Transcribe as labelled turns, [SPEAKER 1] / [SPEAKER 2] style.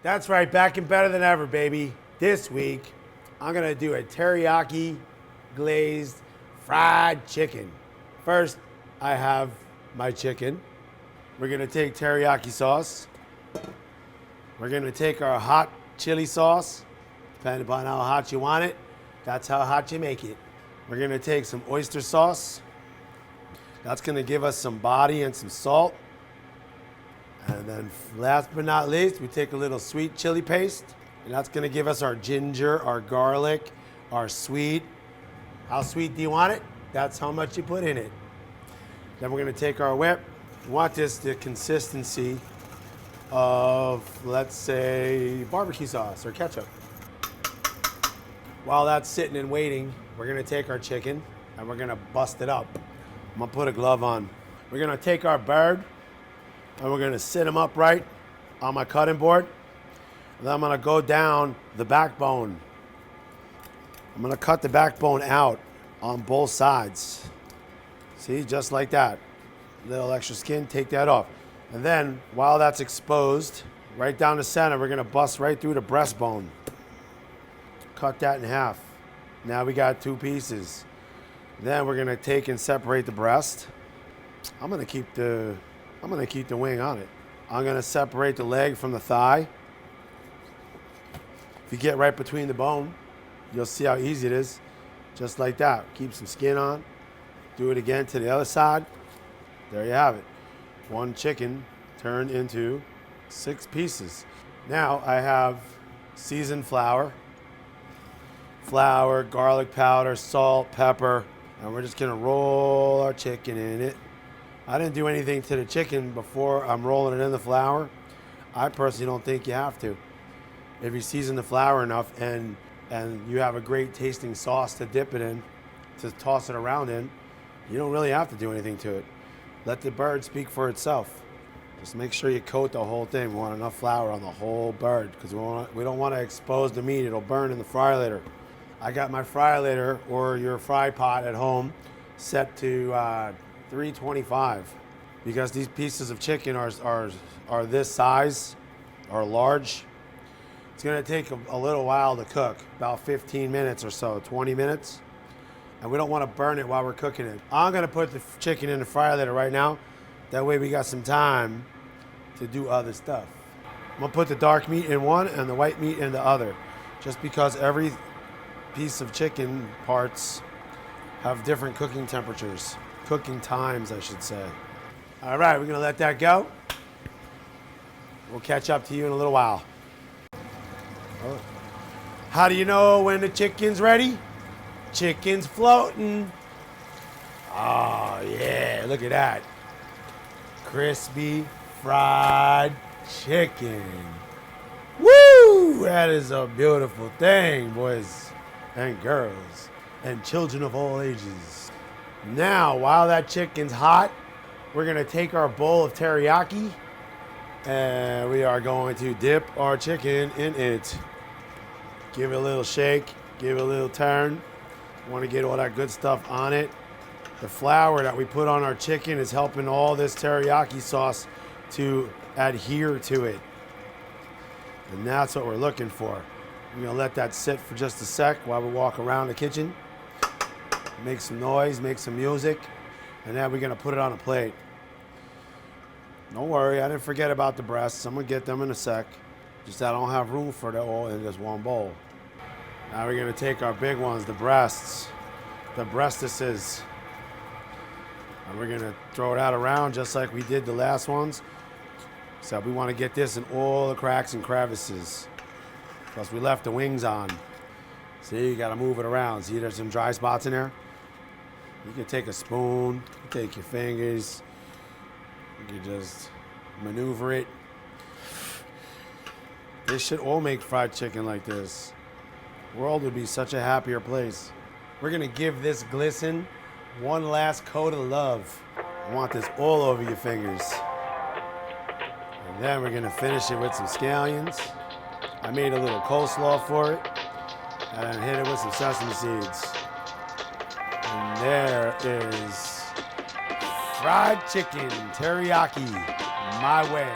[SPEAKER 1] That's right, back and better than ever, baby. This week, I'm gonna do a teriyaki glazed fried chicken. First, I have my chicken. We're gonna take teriyaki sauce. We're gonna take our hot chili sauce, depending upon how hot you want it. That's how hot you make it. We're gonna take some oyster sauce. That's gonna give us some body and some salt. And then last but not least, we take a little sweet chili paste. And that's gonna give us our ginger, our garlic, our sweet. How sweet do you want it? That's how much you put in it. Then we're gonna take our whip. We want this the consistency of, let's say, barbecue sauce or ketchup. While that's sitting and waiting, we're gonna take our chicken and we're gonna bust it up. I'm gonna put a glove on. We're gonna take our bird and we're gonna sit him upright on my cutting board. And then I'm gonna go down the backbone. I'm gonna cut the backbone out on both sides. See, just like that. Little extra skin, take that off. And then, while that's exposed, right down the center, we're gonna bust right through the breastbone. Cut that in half. Now we got two pieces. Then we're gonna take and separate the breast. I'm gonna keep the wing on it. I'm gonna separate the leg from the thigh. If you get right between the bone, you'll see how easy it is. Just like that. Keep some skin on. Do it again to the other side. There you have it. One chicken turned into 6 pieces. Now I have seasoned flour, garlic powder, salt, pepper, and we're just gonna roll our chicken in it. I didn't do anything to the chicken before I'm rolling it in the flour. I personally don't think you have to. If you season the flour enough and you have a great tasting sauce to dip it in, to toss it around in, you don't really have to do anything to it. Let the bird speak for itself. Just make sure you coat the whole thing. We want enough flour on the whole bird because we don't want to expose the meat. It'll burn in the fryer later. I got my fryer later or your fry pot at home set to 325 because these pieces of chicken are this size, are large. It's gonna take a little while to cook, about 15 minutes or so, 20 minutes. And we don't wanna burn it while we're cooking it. I'm gonna put the chicken in the fryer later right now. That way we got some time to do other stuff. I'm gonna put the dark meat in one and the white meat in the other, just because every piece of chicken parts have different cooking temperatures, cooking times, I should say. All right, we're gonna let that go. We'll catch up to you in a little while. How do you know when the chicken's ready? Chicken's floating. Oh yeah, look at that. Crispy fried chicken. Woo! That is a beautiful thing, boys and girls and children of all ages. Now, while that chicken's hot, we're gonna take our bowl of teriyaki and we are going to dip our chicken in it. Give it a little shake, give it a little turn. Want to get all that good stuff on it. The flour that we put on our chicken is helping all this teriyaki sauce to adhere to it. And that's what we're looking for. We're gonna let that sit for just a sec while we walk around the kitchen. Make some noise, make some music, and then we're gonna put it on a plate. Don't worry, I didn't forget about the breasts. I'm gonna get them in a sec. Just I don't have room for it all in just one bowl. Now we're gonna take our big ones, the breasts, the breastises, and we're gonna throw that around just like we did the last ones. So we wanna get this in all the cracks and crevices. Plus we left the wings on. See, you gotta move it around. See, there's some dry spots in there? You can take a spoon, you can take your fingers, you can just maneuver it. They should all make fried chicken like this. The world would be such a happier place. We're gonna give this glisten one last coat of love. I want this all over your fingers. And then we're gonna finish it with some scallions. I made a little coleslaw for it. And hit it with some sesame seeds. And there is fried chicken teriyaki, my way.